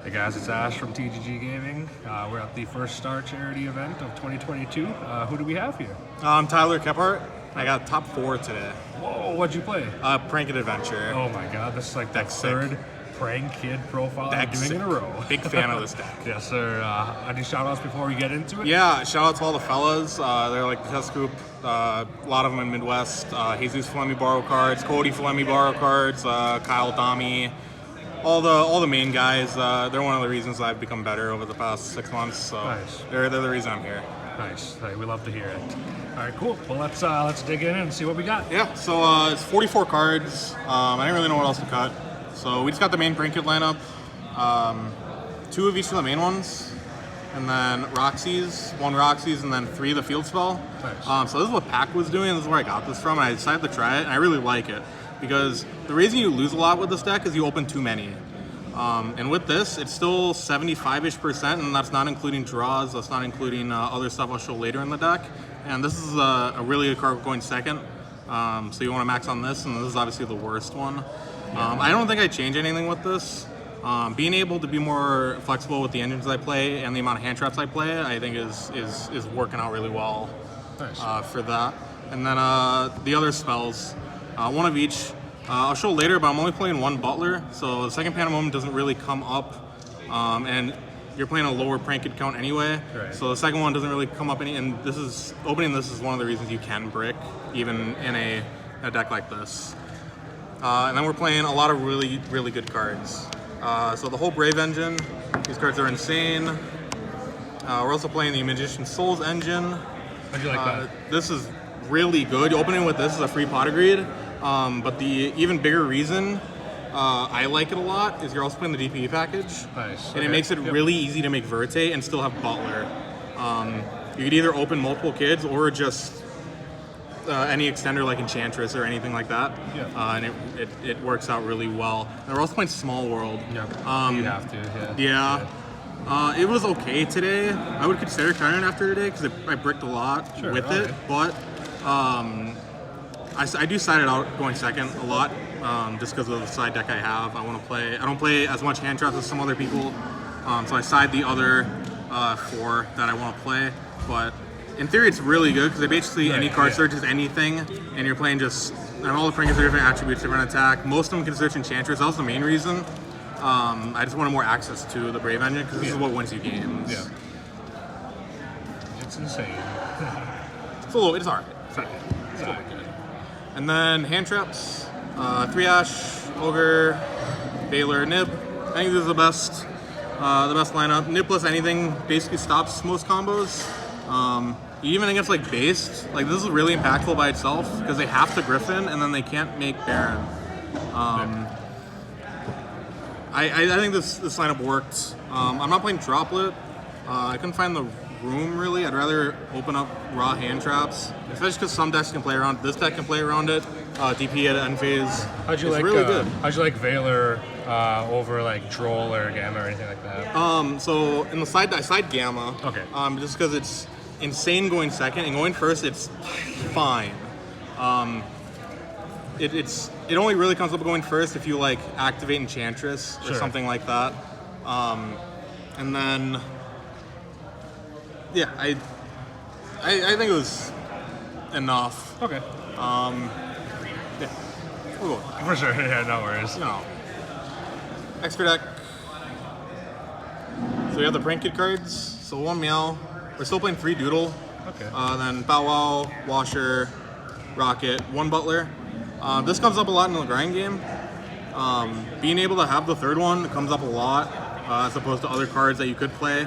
Hey guys, it's Ash from TGG Gaming. We're at the First Star charity event of 2022. Who do we have here? I'm Tyler Kebhart. I got top 4 today. Whoa, what'd you play? Prank and Adventure. Oh my god, this is like the third Prank Kid profile I'm doing in a row. Big fan of this deck. Yes, sir. Any shout-outs before we get into it? Yeah, shout out to all the fellas. They're like the test group. A lot of them in Midwest. Jesus Flemy borrow cards, Cody Flemy borrow cards, Kyle Dami. All the main guys. They're one of the reasons I've become better over the past 6 months. So nice. They're the reason I'm here. Nice. Hey, we love to hear it. All right, cool. Well, let's dig in and see what we got. Yeah. So it's 44 cards. I didn't really know what else to cut. So we just got the main Prank Kit lineup. 2 of each of the main ones. And then Roxy's, 1 Roxy's, and then 3 of the field spell. Nice. So this is what Pack was doing. This is where I got this from. And I decided to try it, and I really like it. Because the reason you lose a lot with this deck is you open too many. And with this, it's still 75-ish%, and that's not including draws. That's not including other stuff I'll show later in the deck. And this is a really good card going second. So you want to max on this, and this is obviously the worst one. I don't think I change anything with this. Being able to be more flexible with the engines I play and the amount of hand traps I play, I think is working out really well. Nice. For that. And then the other spells, 1 of each. I'll show later, but I'm only playing 1 Butler, so the second Pandemonium doesn't really come up, and you're playing a lower Prank Kid count anyway, right. So the second one doesn't really come up and opening this is one of the reasons you can brick, even in a deck like this. And then we're playing a lot of really, really good cards. So the whole Brave engine, these cards are insane. We're also playing the Magician's Souls engine. How'd you like that? This is really good. Opening with this is a free pot agreed. But the even bigger reason I like it a lot is you're also playing the DPE package. Nice. And it makes it really easy to make Verte and still have Butler. You could either open multiple kids or just any extender like Enchantress or anything like that. Yeah. And it works out really well. And we're also playing Small World. Yeah. You have to, yeah. It was okay today. I would consider counting after today because I bricked a lot with it. But I do side it out going second a lot, just because of the side deck I have. I don't play as much hand traps as some other people, so I side the other 4 that I want to play. But in theory, it's really good because basically any card search is anything, and you're playing and all the Prankers are different attributes, different attack. Most of them can search Enchantress. That was the main reason. I just wanted more access to the Brave engine because this is what wins you games. Yeah. It's insane. It's alright. It's all good. And then hand traps, 3 Ash, Ogre, Baylor, Nib. I think this is the best lineup. Nib plus anything basically stops most combos. Even against like based, like this is really impactful by itself because they have to Griffin and then they can't make Baron. I think this lineup worked. I'm not playing Droplet. I couldn't find the room really. I'd rather open up raw hand traps, especially because some decks can play around. This deck can play around it. DP at end phase. How'd you like? Really good. How'd you like Valor over like Droll or Gamma or anything like that? So in the side, I side Gamma. Okay. Just because it's insane going second and going first, it's fine. It only really comes up going first if you like activate Enchantress or something like that. And then. Yeah, I think it was enough. Okay. Yeah. Cool. For sure. Yeah, no worries. Extra deck. So we have the Prank Kid cards. So 1 Meow. We're still playing 3 Doodle. Okay. Then Bow Wow, Washer, Rocket, 1 Butler. This comes up a lot in the grind game. Being able to have the 3rd one comes up a lot as opposed to other cards that you could play.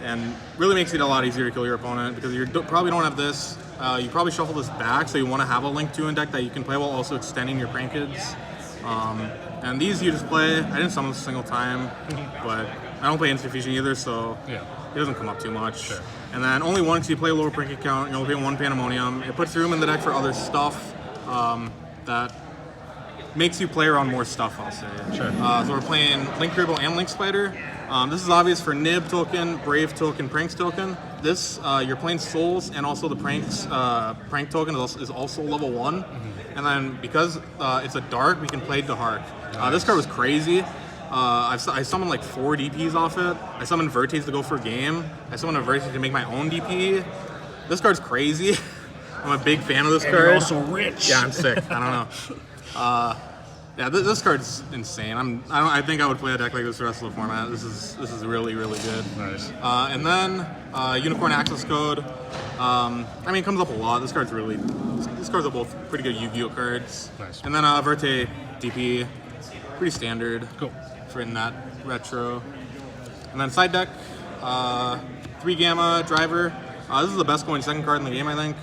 And really makes it a lot easier to kill your opponent because you probably don't have this. You probably shuffle this back, so you want to have a Link 2 in deck that you can play while also extending your Prank Kids. And these you just play. I didn't summon this a single time, but I don't play Instant Fusion either, so it doesn't come up too much. Sure. And then only once you play a lower Prank Kid count, you only play 1 Pandemonium. It puts room in the deck for other stuff that makes you play around more stuff, I'll say. Sure. So we're playing Link Cribble and Link Spider. This is obvious for Nib token, Brave token, Pranks token. This, you're playing Souls, and also the Prank token is also level 1. And then because it's a dark, we can play Dehark. This card was crazy. I summoned like 4 DPs off it. I summoned Vertes to go for game. I summoned a Vertes to make my own DP. This card's crazy. I'm a big fan of this card. You're also rich. Yeah, I'm sick. I don't know. Yeah, this card's insane. I think I would play a deck like this the rest of the format. This is really, really good. Nice. And then Unicorn Access Code. I mean, it comes up a lot. These cards are both pretty good Yu-Gi-Oh cards. Nice. And then Verte DP, pretty standard. Cool. For in that retro. And then side deck, 3 Gamma Driver. This is the best going second card in the game, I think.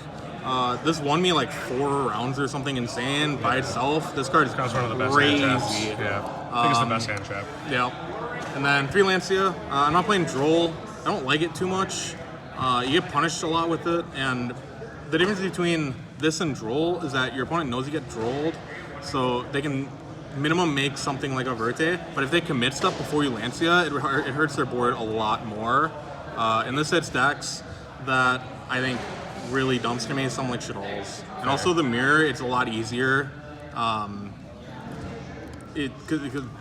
This won me like 4 rounds or something insane by itself. This card is That's one of the best crazy. hand traps. Yeah, I think it's the best hand trap. Yeah. And then 3 Lancia. I'm not playing Droll. I don't like it too much. You get punished a lot with it, and the difference between this and Droll is that your opponent knows you get Drolled, so they can minimum make something like a Verte, but if they commit stuff before you Lancia, it hurts their board a lot more. And this hits decks that I think really dumps to me something like Shadol's. And also the mirror, it's a lot easier. Cause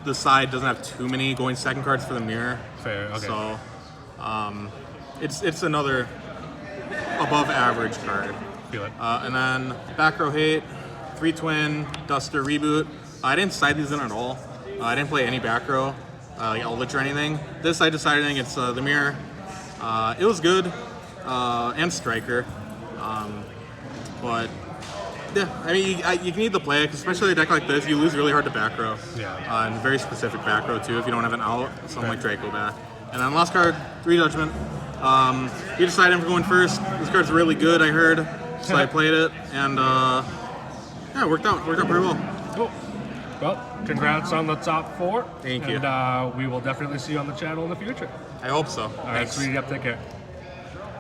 the side doesn't have too many going second cards for the mirror. Fair, okay. So it's another above average card. Feel it. And then back row hate, 3 twin, Duster Reboot. I didn't side these in at all. I didn't play any back row, like Eldlich or anything. This I decided, I think it's the mirror. It was good, and Striker. But yeah, I mean, you can either play it, especially a deck like this. You lose really hard to back row. Yeah. And very specific back row too if you don't have an out, something like Draco back. And then last card, 3 Judgment. You decided I'm going first. This card's really good, I heard, so I played it, and yeah, it worked out pretty well. Cool. Well, congrats on the top 4. Thank you. And we will definitely see you on the channel in the future. I hope so. All right, Thanks. sweetie, up. Take care.